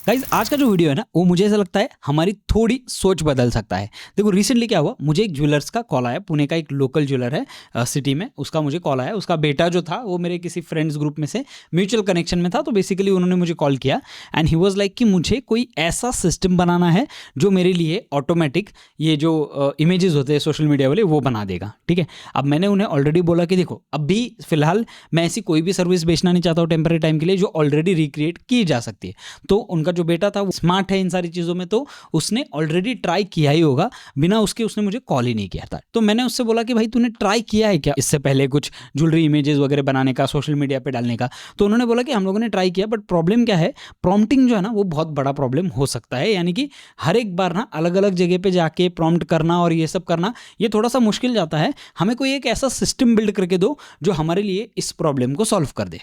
Guys आज का जो वीडियो है ना वो मुझे ऐसा लगता है हमारी थोड़ी सोच बदल सकता है। देखो रिसेंटली क्या हुआ, मुझे एक ज्वेलर्स का कॉल आया, पुणे का एक लोकल ज्वेलर है सिटी में, उसका मुझे कॉल आया। उसका बेटा जो था वो मेरे किसी फ्रेंड्स ग्रुप में से म्यूचुअल कनेक्शन में था, तो बेसिकली उन्होंने मुझे कॉल किया एंड ही वाज लाइक कि मुझे कोई ऐसा सिस्टम बनाना है जो मेरे लिए ऑटोमेटिक ये जो इमेजेस होते हैं सोशल मीडिया वाले वो बना देगा। ठीक है, अब मैंने उन्हें ऑलरेडी बोला कि देखो अभी फिलहाल मैं ऐसी कोई भी सर्विस बेचना नहीं चाहता हूँ टेम्पररी टाइम के लिए जो ऑलरेडी रिक्रिएट की जा सकती है। तो उनका जो बेटा था वो स्मार्ट है इन सारी चीज़ों में, तो उसने ऑलरेडी ट्राई किया ही होगा, बिना उसके उसने मुझे कॉल ही नहीं किया था। तो मैंने उससे बोला कि भाई तूने ट्राई किया है क्या इससे पहले कुछ ज्वेलरी इमेजेस वगैरह बनाने का, सोशल मीडिया पे डालने का? तो उन्होंने बोला कि हम लोगों ने ट्राई किया, बट प्रॉब्लम क्या है, प्रॉम्प्टिंग जो है ना वो बहुत बड़ा प्रॉब्लम हो सकता है। यानी कि हर एक बार ना अलग अलग जगह पे जाके प्रॉम्प्ट करना और ये सब करना ये थोड़ा सा मुश्किल जाता है। हमें कोई एक ऐसा सिस्टम बिल्ड करके दो जो हमारे लिए इस प्रॉब्लम को सॉल्व कर दे।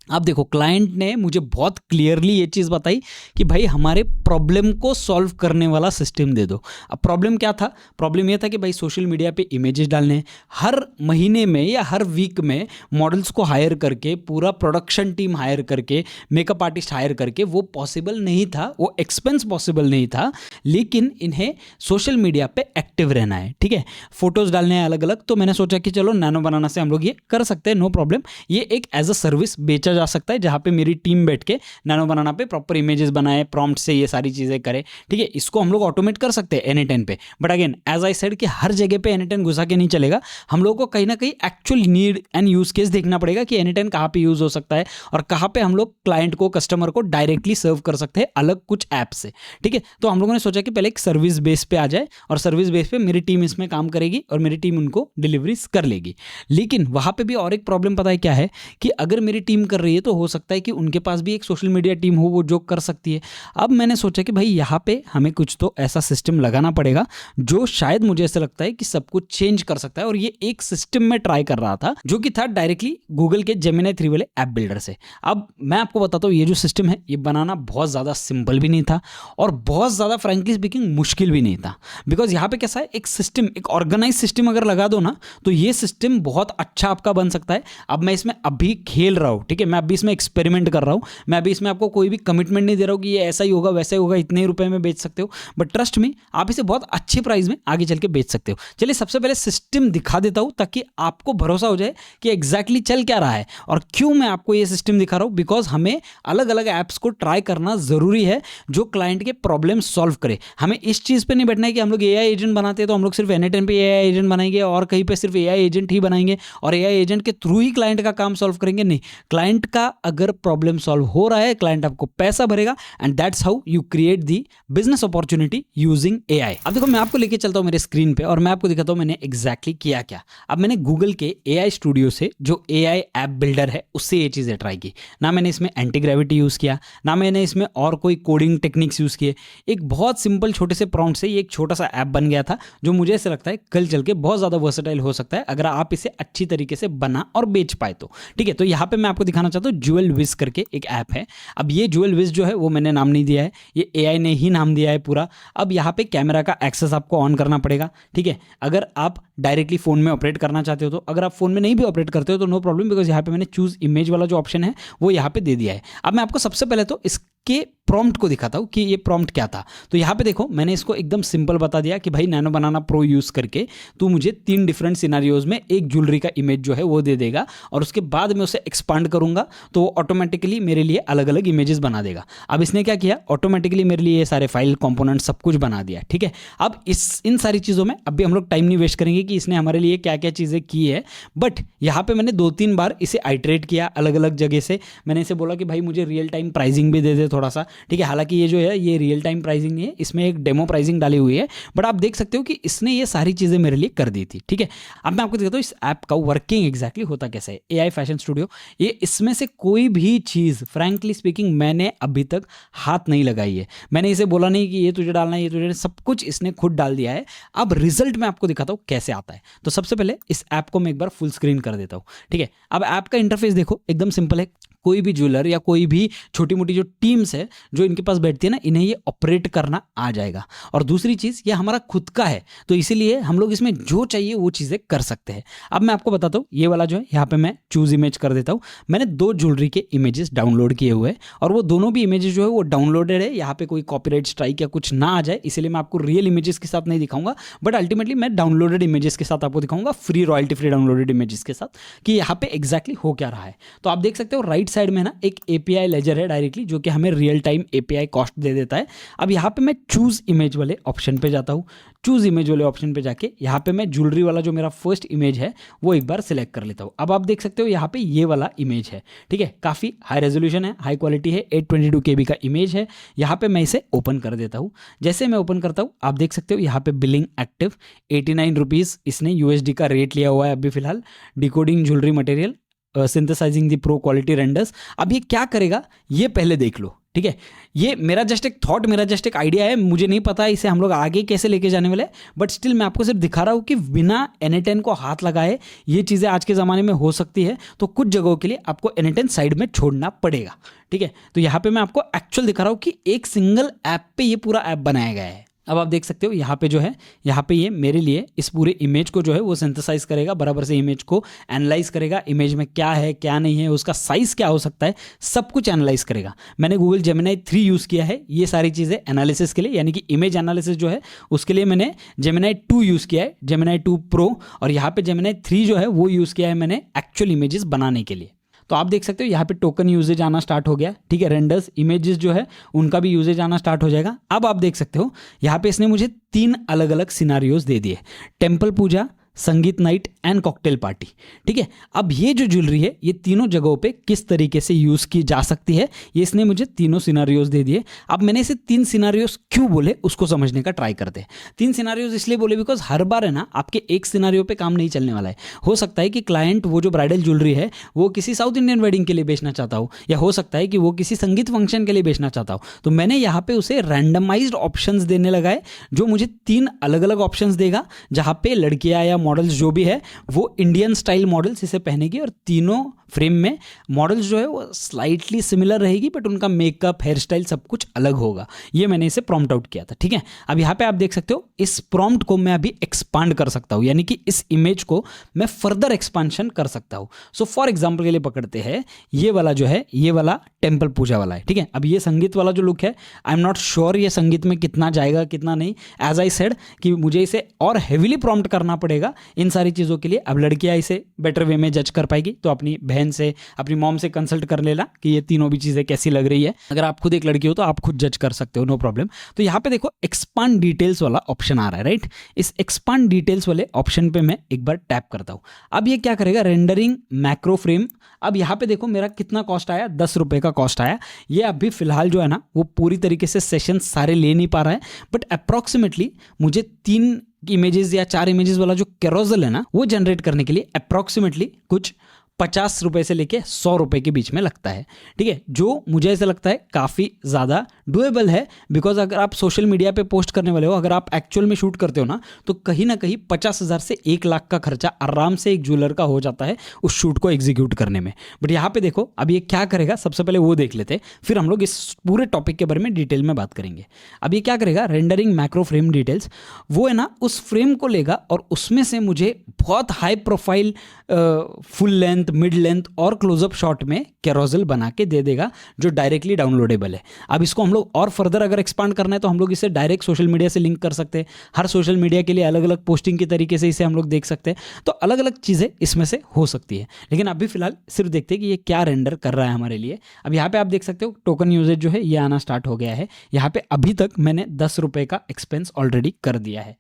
अब देखो क्लाइंट ने मुझे बहुत क्लियरली ये चीज़ बताई कि भाई हमारे प्रॉब्लम को सॉल्व करने वाला सिस्टम दे दो। अब प्रॉब्लम क्या था? प्रॉब्लम ये था कि भाई सोशल मीडिया पे इमेजेस डालने, हर महीने में या हर वीक में मॉडल्स को हायर करके, पूरा प्रोडक्शन टीम हायर करके, मेकअप आर्टिस्ट हायर करके वो पॉसिबल नहीं था, वो एक्सपेंस पॉसिबल नहीं था। लेकिन इन्हें सोशल मीडिया पे एक्टिव रहना है, ठीक है, फोटोज़ डालने हैं अलग अलग। तो मैंने सोचा कि चलो नैनो बनाना से हम लोग ये कर सकते हैं, नो प्रॉब्लम। ये एक एज अ सर्विस बेचा जा सकता है जहां पे मेरी टीम बैठ के नैनो बनाना पे प्रॉपर इमेजेस बनाए, प्रॉम्प्ट से ये सारी चीजें करे। ठीक है, इसको हम लोग ऑटोमेट कर सकते हैं N10 पे, but again as I said कि हर जगह पे N10 घुसा के नहीं चलेगा। हम लोग को कहीं ना कहीं actual need and use case देखना पड़ेगा कि N10 कहाँ पे यूज हो सकता है और कहाँ पे हम लोग क्लाइंट को, कस्टमर को डायरेक्टली सर्व कर सकते हैं अलग कुछ ऐप से। ठीक है, तो हम लोगों ने सोचा कि पहले एक सर्विस बेस पे आ जाए और सर्विस बेस पे मेरी टीम इसमें काम करेगी और मेरी टीम उनको डिलीवरीज कर लेगी। लेकिन वहां पे भी और एक प्रॉब्लम पता है क्या है कि अगर मेरी टीम कर रही है तो हो सकता है कि उनके पास भी एक सोशल मीडिया टीम हो वो जो कर सकती है। अब मैंने सोचा कि भाई यहाँ पे हमें कुछ तो ऐसा सिस्टम लगाना पड़ेगा जो शायद मुझे ऐसा लगता है कि सब कुछ चेंज कर सकता है। और ये एक सिस्टम में ट्राई कर रहा था जो कि था डायरेक्टली गूगल के जेमिनी 3 वाले ऐप बिल्डर से। अब मैं आपको बताता हूँ ये जो सिस्टम है ये बनाना बहुत ज़्यादा सिंपल भी नहीं था और बहुत ज़्यादा फ्रेंकली स्पीकिंग मुश्किल भी नहीं था। बिकॉज यहाँ पे कैसा है, एक सिस्टम, एक ऑर्गेनाइज सिस्टम अगर लगा दो ना तो ये सिस्टम बहुत अच्छा आपका बन सकता है। अब मैं इसमें अभी खेल रहा हूँ, ठीक है, मैं अभी इसमें एक्सपेरिमेंट कर रहा हूँ, मैं अभी इसमें आपको कोई भी कमिटमेंट नहीं दे रहा हूँ कि ये ऐसा ही होगा वैसा ही होगा, इतने ही रुपए में बेच सकते हो, बट ट्रस्ट में आप इसे बहुत अच्छे प्राइस में आगे चल के बेच सकते हो। चलिए सबसे पहले सिस्टम दिखा देता हूँ ताकि आपको भरोसा हो जाए कि एग्जैक्टली चल क्या रहा है और क्यों मैं आपको ये सिस्टम दिखा रहा हूँ। बिकॉज हमें अलग अलग ऐप्स को ट्राई करना जरूरी है जो क्लाइंट के प्रॉब्लम सॉल्व करे। हमें इस चीज़ पे नहीं बैठना है कि हम लोग AI एजेंट बनाते हैं तो हम लोग सिर्फ N10 पे AI एजेंट बनाएंगे और कहीं पे सिर्फ AI एजेंट ही बनाएंगे और AI एजेंट के थ्रू ही क्लाइंट का काम सॉल्व करेंगे। नहीं, क्लाइंट का अगर प्रॉब्लम सॉल्व हो रहा है, क्लाइंट आपको पैसा भरेगा and that's how you create the business opportunity using AI। अब देखो मैं आपको लेके चलता हूं मेरे स्क्रीन पे और मैं आपको दिखाता हूं मैंने एग्जैक्टली किया क्या। अब मैंने गूगल के AI स्टूडियो से जो AI ऐप बिल्डर है उससे ये चीज़ें ट्राई की। ना मैंने इसमें एंटी ग्रेविटी यूज़ किया, ना मैंने इसमें और कोई कोडिंग टेक्निक्स यूज़ किए। एक बहुत सिंपल छोटे से प्रॉम्प्ट से ये एक छोटा सा ऐप बन गया था जो मुझे ऐसा लगता है कल चल के बहुत ज़्यादा वर्सेटाइल हो सकता है अगर आप इसे अच्छी तरीके से बना और बेच पाए तो। ठीक है, तो यहाँ पे मैं आपको दिखाना चाहता हूँ ज्वेल विज करके एक ऐप है। अब ये ज्वेल विज जो है वो मैंने नाम नहीं दिया है, ये AI ने ही नाम दिया है पूरा। अब यहाँ पे कैमरा का एक्सेस आपको ऑन करना पड़ेगा। ठीक है, अगर आप डायरेक्टली फोन में ऑपरेट करना चाहते हो तो, अगर आप फोन में नहीं भी ऑपरेट करते हो तो नो प्रॉब्लम, बिकॉज यहाँ पे मैंने चूज इमेज वाला जो ऑप्शन है वो यहाँ पे दे दिया है। अब मैं आपको सबसे पहले तो इसके प्रॉम्प्ट को दिखाता हूँ कि ये प्रॉम्प्ट क्या था। तो यहाँ पे देखो मैंने इसको एकदम सिंपल बता दिया कि भाई नैनो बनाना प्रो यूज़ करके तू मुझे 3 डिफरेंट सिनारियोज में एक ज्वेलरी का इमेज जो है वो दे देगा और उसके बाद मैं उसे एक्सपांड करूंगा तो वो ऑटोमेटिकली मेरे लिए अलग अलग इमेजेस बना देगा। अब इसने क्या किया, ऑटोमेटिकली मेरे लिए ये सारे फाइल कंपोनेंट सब कुछ बना दिया। ठीक है, अब इन सारी चीज़ों में अभी हम लोग टाइम नहीं वेस्ट करेंगे कि इसने हमारे लिए क्या क्या चीज़ें की है, बट यहाँ पे मैंने 2-3 बार इसे आइट्रेट किया अलग अलग जगह से। मैंने इसे बोला कि भाई मुझे रियल टाइम प्राइसिंग भी दे दे थोड़ा सा। ठीक है, हालांकि ये जो है ये रियल टाइम प्राइसिंग नहीं है, इसमें एक डेमो प्राइसिंग डाली हुई है, बट आप देख सकते हो कि इसने ये सारी चीज़ें मेरे लिए कर दी थी। ठीक है, अब मैं आपको दिखाता हूँ इस ऐप का वर्किंग एग्जैक्टली होता कैसे है। AI फैशन स्टूडियो, ये इसमें से कोई भी चीज़ फ्रैंकली स्पीकिंग मैंने अभी तक हाथ नहीं लगाई है। मैंने इसे बोला नहीं कि ये तुझे डालना है, ये तुझे, सब कुछ इसने खुद डाल दिया है। अब रिजल्ट मैं आपको दिखाता हूँ कैसे आता है। तो सबसे पहले इस ऐप को मैं एक बार फुल स्क्रीन कर देता हूँ। ठीक है, अब ऐप का इंटरफेस देखो एकदम सिंपल है। कोई भी ज्वेलर या कोई भी छोटी मोटी जो टीम्स है जो इनके पास बैठती है ना, इन्हें ये ऑपरेट करना आ जाएगा। और दूसरी चीज़, ये हमारा खुद का है, तो इसीलिए हम लोग इसमें जो चाहिए वो चीज़ें कर सकते हैं। अब मैं आपको बताता हूँ, ये वाला जो है यहाँ पे मैं चूज इमेज कर देता हूँ। मैंने 2 ज्वेलरी के इमेजेस डाउनलोड किए हुए हैं और वो दोनों भी इमेजेस जो है वो डाउनलोडेड है। यहाँ पे कोई कॉपीराइट स्ट्राइक या कुछ ना आ जाए इसलिए मैं आपको रियल इमेजेस के साथ नहीं दिखाऊंगा, बट अल्टीमेटली मैं डाउनलोडेड इमेजेस के साथ आपको दिखाऊंगा, free royalty free downloaded images के साथ, कि यहाँ पे एग्जैक्टली हो क्या रहा है। तो आप देख सकते हो राइट साइड में ना एक एपीआई लेजर है डायरेक्टली, जो कि हमें रियल टाइम एपीआई कॉस्ट दे देता है। अब यहाँ पे मैं चूज इमेज वाले ऑप्शन पे जाता हूँ। चूज इमेज वाले ऑप्शन पे जाके यहाँ पे मैं ज्वेलरी वाला जो मेरा फर्स्ट इमेज है वो एक बार सिलेक्ट कर लेता हूँ। अब आप देख सकते हो यहाँ पे ये वाला इमेज है, ठीक है, काफ़ी हाई रेजोल्यूशन है, हाई क्वालिटी है, 822 KB का इमेज है। यहाँ पे मैं इसे ओपन कर देता हूँ। जैसे मैं ओपन करता हूँ आप देख सकते हो यहाँ पे बिलिंग एक्टिव 89 रुपीज़ इसने USD का रेट लिया हुआ है अभी फिलहाल। Decoding jewellery material, synthesising the pro quality renders. अब ये क्या करेगा ये पहले देख लो, ठीक है। ये मेरा जस्ट एक थॉट, मेरा जस्ट एक आइडिया है, मुझे नहीं पता इसे हम लोग आगे कैसे लेके जाने वाले, बट स्टिल मैं आपको सिर्फ दिखा रहा हूँ कि बिना N10 को हाथ लगाए ये चीज़ें आज के ज़माने में हो सकती है। तो कुछ जगहों के लिए आपको N10 साइड में छोड़ना पड़ेगा, ठीक है। तो यहाँ पे मैं आपको एक्चुअल दिखा रहा हूँ कि एक सिंगल ऐप पे ये पूरा ऐप बनाया गया है। अब आप देख सकते हो यहाँ पे जो है, यहाँ पे ये मेरे लिए इस पूरे इमेज को जो है वो सिंथेसाइज करेगा, बराबर से इमेज को एनालाइज करेगा, इमेज में क्या है क्या नहीं है, उसका साइज क्या हो सकता है, सब कुछ एनालाइज करेगा। मैंने गूगल जेमिनाई 3 यूज़ किया है ये सारी चीज़ें एनालिसिस के लिए, यानी कि इमेज एनालिसिस जो है उसके लिए मैंने जेमिनाई 2 यूज़ किया है, जेमिनाई 2 प्रो, और यहाँ पे जेमिनाई 3 जो है वो यूज़ किया है मैंने एक्चुअल इमेजेस बनाने के लिए। तो आप देख सकते हो यहाँ पे टोकन यूजेज आना स्टार्ट हो गया, ठीक है। रेंडर्स इमेजेस जो है उनका भी यूजेज आना स्टार्ट हो जाएगा। अब आप देख सकते हो यहाँ पे इसने मुझे 3 अलग अलग सिनारियोज दे दिए, टेम्पल पूजा, संगीत नाइट एंड कॉकटेल पार्टी, ठीक है। अब ये जो ज्वेलरी है ये तीनों जगहों पे किस तरीके से यूज़ की जा सकती है ये इसने मुझे तीनों सिनारियोज दे दिए। अब मैंने इसे 3 सिनारियोज क्यों बोले उसको समझने का ट्राई करते हैं। 3 सिनारियोज इसलिए बोले बिकॉज हर बार है ना आपके एक सिनारियो पे काम नहीं चलने वाला है। हो सकता है कि क्लाइंट वो जो ब्राइडल ज्वेलरी है वो किसी साउथ इंडियन वेडिंग के लिए बेचना चाहता हो, या हो सकता है कि वो किसी संगीत फंक्शन के लिए बेचना चाहता हो। तो मैंने यहाँ पे उसे रैंडमाइज्ड ऑप्शंस देने लगा है, जो मुझे 3 अलग अलग ऑप्शंस देगा, जहाँ पे लड़कियाँ या मॉडल्स जो भी है वो इंडियन स्टाइल मॉडल्स इसे पहनेगी, और तीनों फ्रेम में मॉडल्स जो है वो स्लाइटली सिमिलर रहेगी, बट उनका मेकअप हेयर स्टाइल सब कुछ अलग होगा। ये मैंने इसे प्रॉम्प्ट आउट किया था, ठीक है। अब यहाँ पे आप देख सकते हो इस प्रॉम्प्ट को मैं अभी एक्सपांड कर सकता हूँ, यानी कि इस इमेज को मैं फर्दर एक्सपांशन कर सकता हूँ। सो फॉर एग्जाम्पल के लिए पकड़ते हैं ये वाला जो है, ये वाला टेम्पल पूजा वाला है, ठीक है। अब ये संगीत वाला जो लुक है, आई एम नॉट श्योर ये संगीत में कितना जाएगा कितना नहीं। एज आई सेड कि मुझे इसे और हेविली प्रॉम्प्ट करना पड़ेगा इन सारी चीज़ों के लिए। अब लड़कियाँ इसे बेटर वे में जज कर पाएगी, तो अपनी बहन से अपनी मॉम से कंसल्ट कर लेना कि ये तीनों भी चीज़ें कैसी लग रही है। अगर आप खुद एक लड़की हो तो आप खुद जज कर सकते हो, नो प्रॉब्लम। तो यहाँ पे देखो एक्सपांड डिटेल्स वाला ऑप्शन आ रहा है, राइट। इस एक्सपांड डिटेल्स वाले ऑप्शन पे मैं एक बार टैप करता हूँ। अब ये क्या करेगा, रेंडरिंग मैक्रो फ्रेम। अब यहाँ पे देखो मेरा कितना कॉस्ट आया, 10 रुपये का कॉस्ट आया। ये अभी फिलहाल जो है ना वो पूरी तरीके से सेशन सारे ले नहीं पा रहा है, बट अप्रॉक्सीमेटली मुझे 3 इमेजेस या 4 इमेजेस वाला जो कैरोसल है ना वो जनरेट करने के लिए अप्रॉक्सीमेटली कुछ 50 रुपये से लेके 100 रुपये के बीच में लगता है, ठीक है। जो मुझे ऐसा लगता है काफ़ी ज़्यादा डुएबल है, बिकॉज अगर आप सोशल मीडिया पे पोस्ट करने वाले हो, अगर आप एक्चुअल में शूट करते हो ना, तो कहीं ना कहीं 50,000 से 1 लाख का खर्चा आराम से एक ज्वेलर का हो जाता है उस शूट को एग्जीक्यूट करने में। बट यहाँ पे देखो अब ये क्या करेगा, सबसे पहले वो देख लेते हैं, फिर हम लोग इस पूरे टॉपिक के बारे में डिटेल में बात करेंगे। अब ये क्या करेगा, रेंडरिंग मैक्रो फ्रेम डिटेल्स, वो है ना उस फ्रेम को लेगा और उसमें से मुझे बहुत high profile full length, mid length और क्लोजअप शॉट में कैरोसल बना के दे देगा, जो डायरेक्टली डाउनलोडेबल है। अब इसको हम लोग और फर्दर अगर एक्सपांड करना है तो हम लोग इसे डायरेक्ट सोशल मीडिया से लिंक कर सकते हैं। हर सोशल मीडिया के लिए अलग अलग पोस्टिंग के तरीके से इसे हम लोग देख सकते हैं। तो अलग अलग चीज़ें इसमें से हो सकती है, लेकिन अभी फिलहाल सिर्फ देखते हैं कि ये क्या रेंडर कर रहा है हमारे लिए। अब यहाँ पे आप देख सकते हो टोकन यूजेज जो है ये आना स्टार्ट हो गया है। यहाँ पे अभी तक मैंने 10 रुपये का एक्सपेंस ऑलरेडी कर दिया है,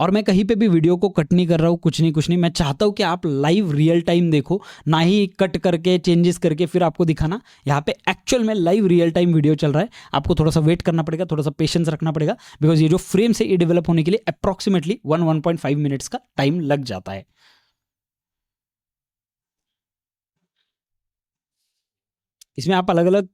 और मैं कहीं पे भी वीडियो को कट नहीं कर रहा हूँ, कुछ नहीं। मैं चाहता हूँ कि आप लाइव रियल टाइम देखो, ना ही कट करके चेंजेस करके फिर आपको दिखाना। यहाँ पे एक्चुअल में लाइव रियल टाइम वीडियो चल रहा है। आपको थोड़ा सा वेट करना पड़ेगा, थोड़ा सा पेशेंस रखना पड़ेगा, बिकॉज ये जो फ्रेम से ये डेवलप होने के लिए अप्रॉक्सीमेटली 1.5 मिनट्स का टाइम लग जाता है। इसमें आप अलग अलग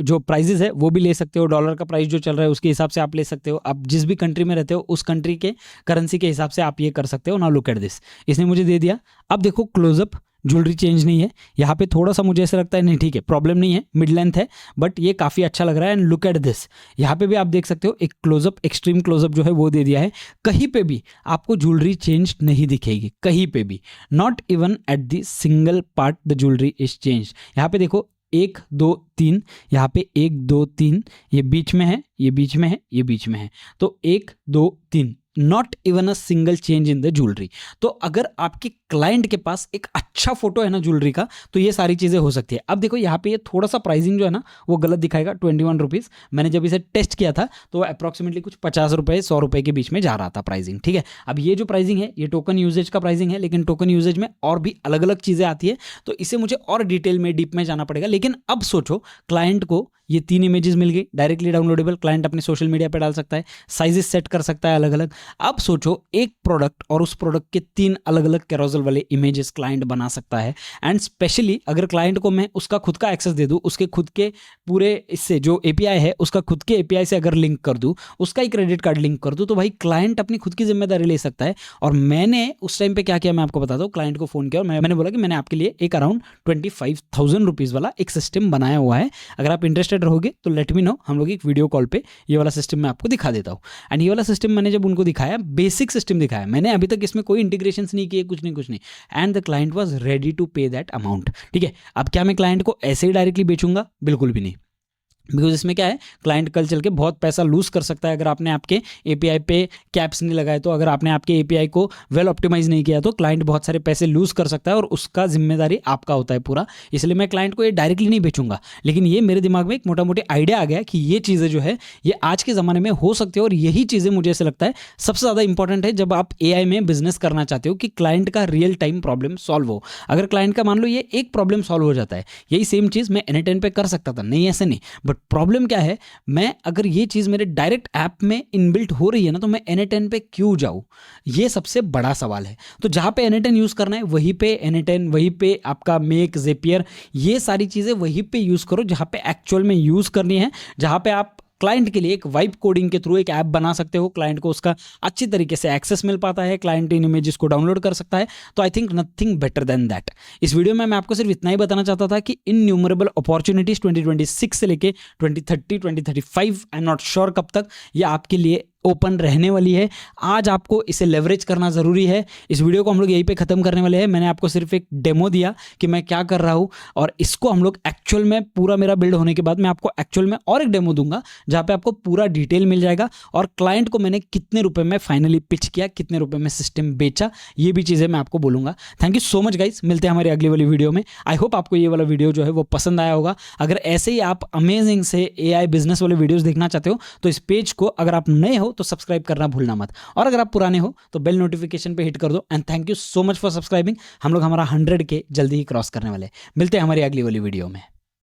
जो प्राइजेस है वो भी ले सकते हो, डॉलर का प्राइस जो चल रहा है उसके हिसाब से आप ले सकते हो, आप जिस भी कंट्री में रहते हो उस कंट्री के करेंसी के हिसाब से आप ये कर सकते हो। नाउ लुक एट दिस, इसने मुझे दे दिया। अब देखो क्लोजअप, ज्वेलरी चेंज नहीं है यहाँ पे, थोड़ा सा मुझे ऐसा लगता है नहीं ठीक है प्रॉब्लम नहीं है, मिड लेंथ है, बट ये काफ़ी अच्छा लग रहा है। एंड लुक एट दिस, यहाँ पे भी आप देख सकते हो एक क्लोजअप, एक्सट्रीम क्लोजअप जो है वो दे दिया है। कहीं पे भी आपको ज्वेलरी चेंज नहीं दिखेगी, कहीं पे भी, not even at the single part the jewellery is change. यहाँ पे देखो 1 2 3, यहाँ पे 1 2 3, ये बीच में है, ये बीच में है, ये बीच में है, तो 1 2 3, not even a single change in the jewellery. तो अगर आपके क्लाइंट के पास एक अच्छा फोटो है ना ज्वेलरी का, तो ये सारी चीज़ें हो सकती है। अब देखो यहाँ पे ये थोड़ा सा प्राइसिंग जो है ना वो गलत दिखाएगा, 21 रुपीज़। मैंने जब इसे टेस्ट किया था तो अप्रॉक्सीमेटली कुछ 50 रुपये 100 रुपये के बीच में जा रहा था प्राइसिंग, ठीक है। अब ये जो प्राइसिंग है ये टोकन यूजेज का प्राइसिंग है, लेकिन टोकन यूजेज में और भी अलग अलग चीज़ें आती है, तो इसे मुझे और डिटेल में डीप में जाना पड़ेगा। लेकिन अब सोचो क्लाइंट को ये 3 इमेजेस मिल गई, डायरेक्टली डाउनलोडेबल, क्लाइंट अपने सोशल मीडिया पे डाल सकता है, साइजेस सेट कर सकता है अलग अलग। अब सोचो एक प्रोडक्ट और उस प्रोडक्ट के 3 अलग अलग कैरोसल वाले इमेजेस क्लाइंट बना सकता है। एंड स्पेशली अगर क्लाइंट को मैं उसका खुद का एक्सेस दे दूं, उसके खुद के पूरे इससे जो एपीआई है उसका खुद के एपीआई से अगर लिंक कर दूं, उसका ही क्रेडिट कार्ड लिंक कर दूं, तो भाई क्लाइंट अपनी खुद की जिम्मेदारी ले सकता है। और मैंने उस टाइम पे क्या किया मैं आपको बताता हूँ, क्लाइंट को फ़ोन किया और मैंने बोला कि मैंने आपके लिए एक अराउंड 25,000 रुपीज़ वाला एक सिस्टम बनाया हुआ है, अगर आप इंटरेस्टेड रहोगे तो लेट मी नो, हम लोग एक वीडियो कॉल पे ये वाला सिस्टम मैं आपको दिखा देता हूँ। एंड ये वाला सिस्टम मैंने जब उनको दिखाया, बेसिक सिस्टम दिखाया मैंने, अभी तक इसमें कोई इंटीग्रेशंस नहीं किए, कुछ नहीं। And the client was ready to pay that amount, ठीक है। अब क्या मैं क्लाइंट को ऐसे ही डायरेक्टली बेचूंगा? बिल्कुल भी नहीं, बिकॉज इसमें क्या है, क्लाइंट कल चल के बहुत पैसा लूज कर सकता है अगर आपने आपके एपीआई पे कैप्स नहीं लगाए तो, अगर आपने आपके एपीआई को वेल ऑप्टिमाइज नहीं किया तो क्लाइंट बहुत सारे पैसे लूज कर सकता है और उसका जिम्मेदारी आपका होता है पूरा। इसलिए मैं क्लाइंट को ये डायरेक्टली नहीं बेचूंगा, लेकिन ये मेरे दिमाग में एक मोटा मोटी आइडिया आ गया कि ये चीज़ें जो है ये आज के ज़माने में हो सकती है। और यही चीज़ें मुझे ऐसा लगता है सबसे ज़्यादा इंपॉर्टेंट है जब आप एआई में बिजनेस करना चाहते हो, कि क्लाइंट का रियल टाइम प्रॉब्लम सॉल्व हो। अगर क्लाइंट का मान लो ये एक प्रॉब्लम सॉल्व हो जाता है, यही सेम चीज़ मैं N10 पे कर सकता था, नहीं ऐसे नहीं, बट प्रॉब्लम क्या है, मैं अगर ये चीज मेरे डायरेक्ट ऐप में इनबिल्ट हो रही है ना, तो मैं N10 पे क्यों जाऊं, ये सबसे बड़ा सवाल है। तो जहां पे N10 यूज करना है वहीं पे N10, वहीं पे आपका मेक, ज़ेपियर, ये सारी चीजें वहीं पे यूज करो जहां पे एक्चुअल में यूज करनी है, जहां पे आप क्लाइंट के लिए एक वाइब कोडिंग के थ्रू एक ऐप बना सकते हो, क्लाइंट को उसका अच्छी तरीके से एक्सेस मिल पाता है, क्लाइंट इन इमेजेस को डाउनलोड कर सकता है। तो I think nothing better than that. इस वीडियो में मैं आपको सिर्फ इतना ही बताना चाहता था कि इनन्यूमरेबल अपॉर्चुनिटीज 2026 से लेके 2030 2035, आई एम नॉट श्योर कब तक ये आपके लिए ओपन रहने वाली है। आज आपको इसे लेवरेज करना ज़रूरी है। इस वीडियो को हम लोग यहीं पे ख़त्म करने वाले हैं। मैंने आपको सिर्फ एक डेमो दिया कि मैं क्या कर रहा हूँ, और इसको हम लोग एक्चुअल में पूरा मेरा बिल्ड होने के बाद मैं आपको एक्चुअल में और एक डेमो दूंगा जहाँ पे आपको पूरा डिटेल मिल जाएगा, और क्लाइंट को मैंने कितने रुपए में फाइनली पिच किया, कितने रुपए में सिस्टम बेचा, ये भी चीज़ें मैं आपको बोलूँगा। Thank you so much guys, मिलते हैं हमारी अगली वाली वीडियो में। आई होप आपको ये वाला वीडियो जो है वो पसंद आया होगा। अगर ऐसे ही आप अमेजिंग से AI बिजनेस वाले वीडियोज़ देखना चाहते हो तो इस पेज को अगर आप नए हो तो सब्सक्राइब करना भूलना मत, और अगर आप पुराने हो तो बेल नोटिफिकेशन पे हिट कर दो। And thank you so much for subscribing. हम लोग हमारा 100 के जल्दी ही क्रॉस करने वाले हैं। मिलते हैं हमारी अगली वाली वीडियो में।